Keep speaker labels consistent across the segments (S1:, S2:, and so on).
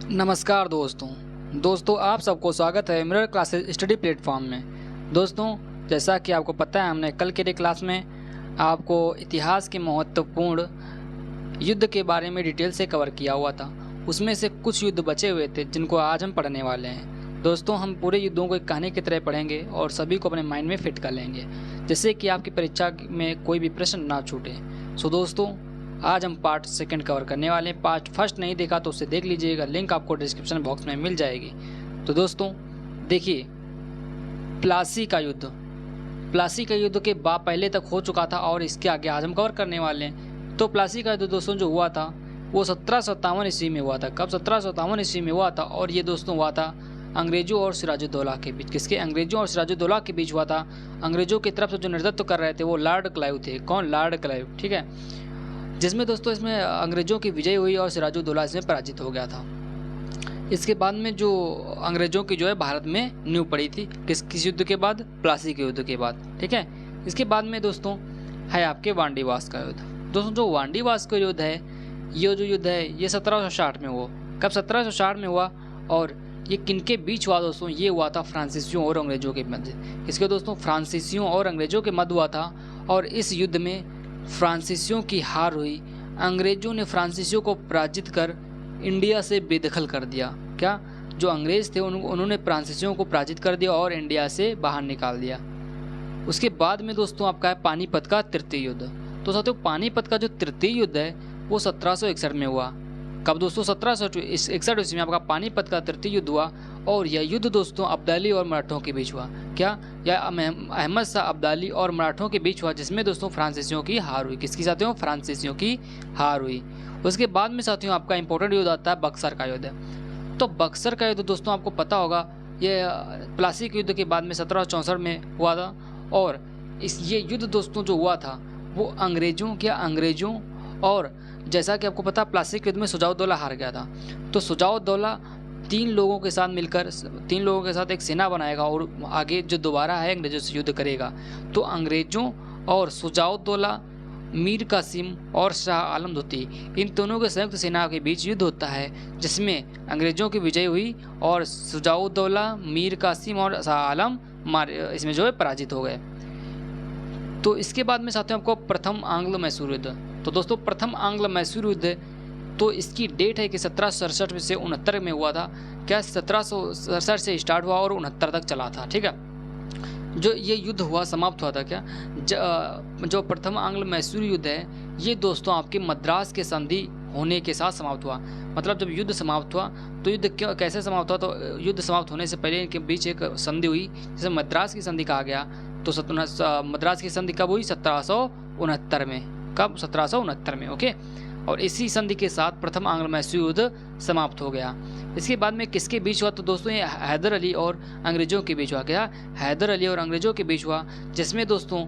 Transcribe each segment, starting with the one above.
S1: नमस्कार दोस्तों आप सबको स्वागत है मिरर क्लासेस स्टडी प्लेटफॉर्म में। दोस्तों, जैसा कि आपको पता है, हमने कल के क्लास में आपको इतिहास के महत्वपूर्ण युद्ध के बारे में डिटेल से कवर किया हुआ था। उसमें से कुछ युद्ध बचे हुए थे जिनको आज हम पढ़ने वाले हैं। दोस्तों, हम पूरे युद्धों को एक कहानी की तरह पढ़ेंगे और सभी को अपने माइंड में फिट कर लेंगे, जिससे कि आपकी परीक्षा में कोई भी प्रश्न ना छूटे। सो दोस्तों, आज हम पार्ट सेकंड कवर करने वाले हैं। पार्ट फर्स्ट नहीं देखा तो उसे देख लीजिएगा, लिंक आपको डिस्क्रिप्शन बॉक्स में मिल जाएगी। तो दोस्तों देखिए, प्लासी का युद्ध के बाद पहले तक हो चुका था और इसके आगे आज हम कवर करने वाले हैं। तो प्लासी का युद्ध दोस्तों जो हुआ था वो 1757 ईस्वी में हुआ था। कब? 1757 ईस्वी में हुआ था। और ये दोस्तों हुआ था अंग्रेजों और सिराजुद्दौला के बीच। किसके? अंग्रेजों और सिराजुद्दौला के बीच हुआ था। अंग्रेजों की तरफ से जो नेतृत्व कर रहे थे वो लॉर्ड क्लाइव थे। कौन? लॉर्ड क्लाइव, ठीक है। जिसमें दोस्तों इसमें अंग्रेजों की विजय हुई और सिराजुद्दौला इसमें पराजित हो गया था। इसके बाद में जो अंग्रेजों की जो है भारत में नींव पड़ी थी। किस युद्ध के बाद? प्लासी के युद्ध के बाद, ठीक है। इसके बाद में दोस्तों है आपके वांडीवास का युद्ध। दोस्तों जो वांडीवास का युद्ध है, ये जो युद्ध है ये 1760 में हुआ। कब? 1760 में हुआ। और ये किनके बीच हुआ दोस्तों? ये हुआ था फ्रांसीसियों और अंग्रेजों के मध्य। इसके दोस्तों फ्रांसीसियों और अंग्रेजों के मध्य हुआ था। और इस युद्ध में फ्रांसीसियों की हार हुई। अंग्रेजों ने फ्रांसीसियों को पराजित कर इंडिया से बेदखल कर दिया। क्या? जो अंग्रेज थे उन्होंने फ्रांसीसियों को पराजित कर दिया और इंडिया से बाहर निकाल दिया। उसके बाद में दोस्तों आपका है पानीपत का तृतीय युद्ध। तो साथियों पानीपत का जो तृतीय युद्ध है वो 1761 में हुआ। कब दोस्तों? 1761 ईस्वी में आपका पानीपत का तृतीय युद्ध हुआ। और यह युद्ध दोस्तों अब्दाली और मराठों के बीच हुआ। क्या? यह अहमद शाह अब्दाली और मराठों के बीच हुआ, जिसमें दोस्तों फ्रांसीसियों की हार हुई। किसकी साथियों? फ्रांसीसियों की हार हुई। उसके बाद में साथियों आपका इंपॉर्टेंट युद्ध आता है बक्सर का युद्ध। तो बक्सर का युद्ध दोस्तों आपको पता होगा, ये प्लासी के युद्ध के बाद में 1764 में हुआ था। और ये युद्ध दोस्तों जो हुआ था वो अंग्रेजों और जैसा कि आपको पता प्लासी के युद्ध में सुजाउद्दौला हार गया था। तो सुजाउद्दौला तीन लोगों के साथ एक सेना बनाएगा और आगे जो दोबारा है अंग्रेजों से युद्ध करेगा। तो अंग्रेजों और सुजाउद्दौला, मीर कासिम और शाह आलम दुती, इन दोनों के संयुक्त सेना के बीच युद्ध होता है, जिसमें अंग्रेजों की विजय हुई और सुजाउद्दौला, मीर कासिम और शाह आलम इसमें जो है पराजित हो गए। तो इसके बाद में साथियों आपको प्रथम आंग्ल मैसूर युद्ध। तो दोस्तों प्रथम आंग्ल मैसूर युद्ध तो इसकी डेट है कि 1767 से 69 में हुआ था। क्या? 1767 से स्टार्ट हुआ और 69 तक चला था, ठीक है। जो ये युद्ध हुआ समाप्त हुआ था क्या? जो प्रथम आंग्ल मैसूर युद्ध है ये दोस्तों आपके मद्रास के संधि होने के साथ समाप्त हुआ। मतलब जब युद्ध समाप्त हुआ तो युद्ध कैसे समाप्त हुआ? तो युद्ध समाप्त होने से पहले इनके बीच एक संधि हुई जिसे मद्रास की संधि कहा गया। तो मद्रास की संधि कब हुई? 1769 में। कब? 1769 में, ओके। और इसी संधि के साथ प्रथम आंग्ल मैसूर युद्ध समाप्त हो गया। इसके बाद में किसके बीच हुआ? तो दोस्तों ये हैदर अली और अंग्रेजों के बीच हुआ। क्या? हैदर अली और अंग्रेजों के बीच हुआ, जिसमें दोस्तों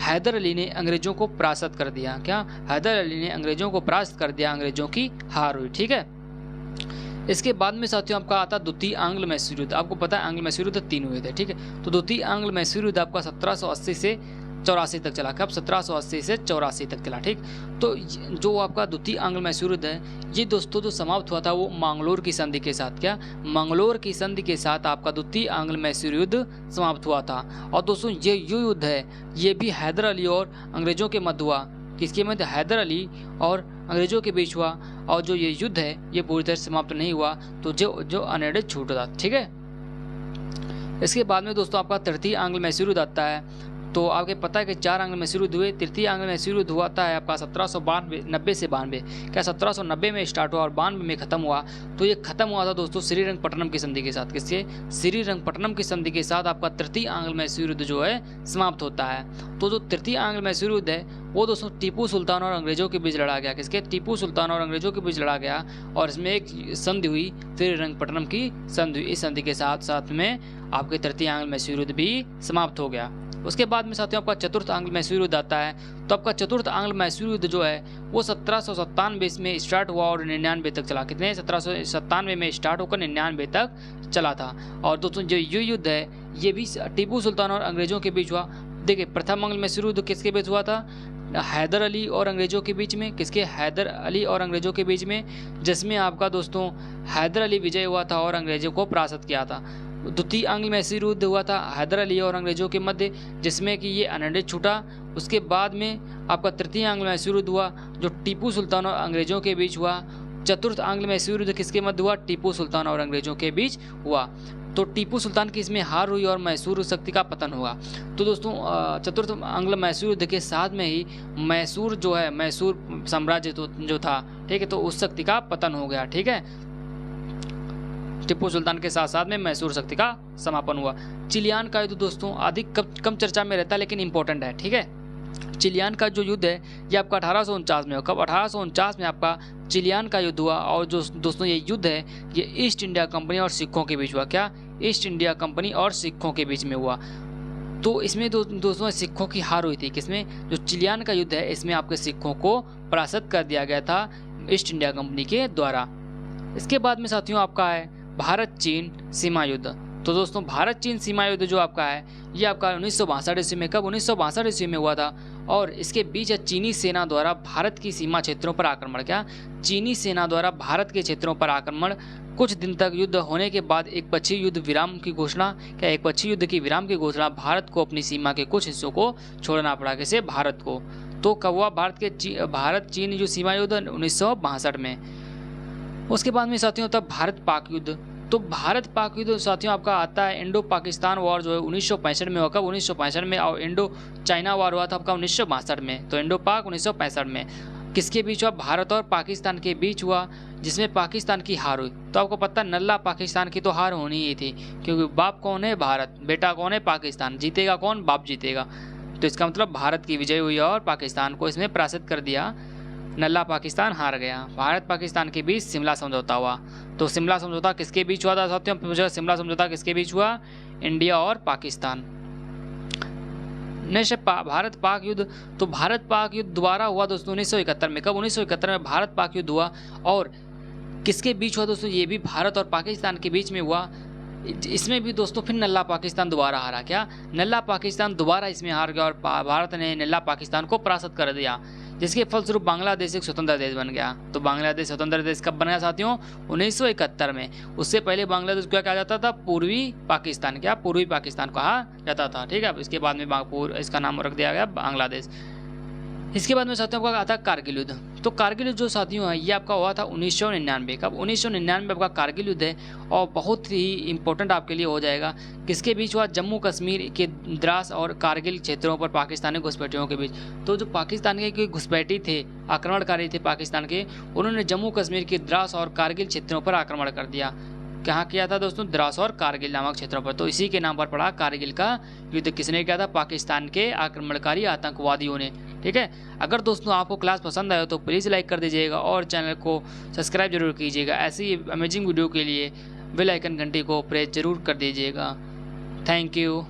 S1: हैदर अली ने अंग्रेजों को परास्त कर दिया। क्या? हैदर अली ने अंग्रेजों को परास्त कर दिया, अंग्रेजों की हार हुई, ठीक है। इसके बाद में साथियों आपका आता द्वितीय आंग्ल मैसूर युद्ध। आपको पता है आंग्ल मैसूर युद्ध 3 हुए थे, ठीक है। तो द्वितीय आंग्ल मैसूर युद्ध आपका 1780 से 84 तक चला। कब? 1780 से 84 तक चला, ठीक। तो जो आपका द्वितीय आंग्ल मैसूर युद्ध है ये दोस्तों जो समाप्त हुआ था वो मंगलोर की संधि के साथ। क्या? मंगलोर की संधि के साथ आपका द्वितीय आंग्ल मैसूर युद्ध समाप्त हुआ था। और दोस्तों ये युद्ध है ये भी हैदर अली और अंग्रेजों के मध्य हुआ। किसके मध्य? हैदर अली और अंग्रेजों के बीच हुआ। और जो ये युद्ध है ये पूरी तरह समाप्त नहीं हुआ, तो जो अनएडेड छूटा, ठीक है। इसके बाद में दोस्तों आपका तृतीय आंग्ल मैसूर युद्ध आता है। तो आपके पता है कि 4 आंग्ल मैसूर युद्ध हुए। तृतीय आंग्ल मैसूर युद्ध हुआ था आपका 1790 से 92। क्या? 1790 में स्टार्ट हुआ और 92 में खत्म हुआ। तो ये खत्म हुआ था दोस्तों श्रीरंगपट्टनम की संधि के साथ। किसके? श्रीरंगपट्टनम की संधि के साथ आपका तृतीय आंग्ल मैसूर युद्ध जो है समाप्त होता है। तो जो तृतीय आंग्ल मैसूर युद्ध है वो दोस्तों टीपू सुल्तान और अंग्रेजों के बीच लड़ा गया। किसके? टीपू सुल्तान और अंग्रेजों के बीच लड़ा गया। और इसमें एक संधि हुई श्रीरंगपट्टनम की संधि। इस संधि के साथ साथ में आपके तृतीय आंग्ल मैसूर युद्ध भी समाप्त हो गया। उसके बाद में साथियों आपका चतुर्थ आंग्ल मैसूर युद्ध आता है। तो आपका चतुर्थ आंग्ल मैसूर युद्ध जो है वो 1797 में स्टार्ट हुआ और 99 तक चला। कितने? 1797 में स्टार्ट होकर 99 तक चला था। और दोस्तों जो ये युद्ध है ये भी टीपू सुल्तान और अंग्रेजों के बीच हुआ। देखिए प्रथम आंग्ल मैसूर युद्ध किसके बीच हुआ था? हैदर अली और अंग्रेज़ों के बीच में। किसके? हैदर अली और अंग्रेज़ों के बीच में, जिसमें आपका दोस्तों हैदर अली विजय हुआ था और अंग्रेज़ों को परास्त किया था। द्वितीय आंग्ल मैसूर युद्ध हुआ था हैदर अली और अंग्रेज़ों के मध्य, जिसमें कि ये अनडेड छूटा। उसके बाद में आपका तृतीय आंग्ल मैसूर युद्ध हुआ, जो टीपू सुल्तान और अंग्रेज़ों के बीच हुआ। चतुर्थ आंग्ल मैसूर युद्ध किसके मध्य हुआ? टीपू सुल्तान और अंग्रेज़ों के बीच हुआ। तो टीपू सुल्तान की इसमें हार हुई और मैसूर शक्ति का पतन हुआ। तो दोस्तों चतुर्थ आंग्ल मैसूर युद्ध के साथ में ही मैसूर जो है, मैसूर साम्राज्य जो था, ठीक है, तो उस शक्ति का पतन हो गया। ठीक है, टीपू सुल्तान के साथ साथ में मैसूर शक्ति का समापन हुआ। चिलियान का युद्ध दोस्तों अधिक कम चर्चा में रहता है, लेकिन इंपॉर्टेंट है। ठीक है, चिलियान का जो युद्ध है ये आपका 1849 में हुआ। कब? 1849 में आपका चिलियान का युद्ध हुआ। और जो दोस्तों ये युद्ध है ये ईस्ट इंडिया कंपनी और सिखों के बीच हुआ। क्या? ईस्ट इंडिया कंपनी और सिखों के बीच में हुआ। तो इसमें दोस्तों सिखों की हार हुई थी। किसमें? जो चिलियान का युद्ध है इसमें आपके सिखों को परास्त कर दिया गया था ईस्ट इंडिया कंपनी के द्वारा। इसके बाद में साथियों आपका है भारत चीन सीमा युद्ध। तो दोस्तों भारत चीन सीमा युद्ध जो आपका है ये आपका 1962 ईस्वी में, कब? 1962 ईस्वी में हुआ था। और इसके बीच चीनी सेना द्वारा भारत की सीमा क्षेत्रों पर आक्रमण। क्या? चीनी सेना द्वारा भारत के क्षेत्रों पर आक्रमण। कुछ दिन तक युद्ध होने के बाद एक पक्षीय युद्ध विराम की घोषणा। क्या? एक पक्षीय युद्ध की विराम की घोषणा। भारत को अपनी सीमा के कुछ हिस्सों को छोड़ना पड़ा। किसे? भारत को। तो कब हुआ? भारत चीन जो सीमा युद्ध 1962 में। उसके बाद में साथियों तब भारत पाक युद्ध। तो भारत पाक युद्ध साथियों आपका आता है इंडो पाकिस्तान वॉर जो है 1965 में हुआ। कब? 1965 में। और इंडो चाइना वॉर हुआ था आपका 1962 में। तो इंडो पाक 1965 में किसके बीच हुआ? भारत और पाकिस्तान के बीच हुआ, जिसमें पाकिस्तान की हार हुई। तो आपको पता है नल्ला पाकिस्तान की तो हार होनी ही थी, क्योंकि बाप कौन है? भारत, बेटा कौन है? पाकिस्तान। जीतेगा कौन? बाप जीतेगा। तो इसका मतलब भारत की विजय हुई और पाकिस्तान को इसमें पराजित कर दिया। नल्ला पाकिस्तान हार गया। भारत पाकिस्तान के बीच शिमला समझौता हुआ। तो शिमला समझौता किसके बीच हुआ था साथियों? शिमला समझौता किसके बीच हुआ? इंडिया और पाकिस्तान। नेक्स्ट भारत पाक युद्ध। तो भारत पाक युद्ध दोबारा हुआ दोस्तों 1971 में। कब? 1971 में भारत पाक युद्ध हुआ। और किसके बीच हुआ दोस्तों? ये भी भारत और पाकिस्तान के बीच में हुआ। इसमें भी दोस्तों फिर नल्ला पाकिस्तान दोबारा हारा। क्या? नल्ला पाकिस्तान दोबारा इसमें हार गया और भारत ने नल्ला पाकिस्तान को परास्त कर दिया, जिसके फलस्वरूप बांग्लादेश एक स्वतंत्र देश बन गया। तो बांग्लादेश स्वतंत्र देश कब बना साथियों? 1971 में। उससे पहले बांग्लादेश क्या कहा जाता था? पूर्वी पाकिस्तान। क्या? पूर्वी पाकिस्तान कहा जाता था। ठीक है, इसके बाद में इसका नाम रख दिया गया बांग्लादेश। इसके बाद में साथियों आपका आता है कारगिल युद्ध। तो कारगिल युद्ध जो साथियों है ये आपका हुआ था 1999। कब? 1999 में आपका कारगिल युद्ध है और बहुत ही इंपॉर्टेंट आपके लिए हो जाएगा। किसके बीच हुआ? जम्मू कश्मीर के द्रास और कारगिल क्षेत्रों पर पाकिस्तानी घुसपैठियों के बीच। तो जो पाकिस्तान के घुसपैठी थे, आक्रमणकारी थे पाकिस्तान के, उन्होंने जम्मू कश्मीर के द्रास और कारगिल क्षेत्रों पर आक्रमण कर दिया। कहाँ किया था दोस्तों? द्रास और कारगिल नामक क्षेत्रों पर। तो इसी के नाम पर पड़ा कारगिल का युद्ध। किसने किया था? पाकिस्तान के आक्रमणकारी आतंकवादियों ने। ठीक है, अगर दोस्तों आपको क्लास पसंद आया तो प्लीज़ लाइक कर दीजिएगा और चैनल को सब्सक्राइब जरूर कीजिएगा। ऐसी अमेजिंग वीडियो के लिए बेल आइकन घंटी को प्रेस जरूर कर दीजिएगा। Thank you.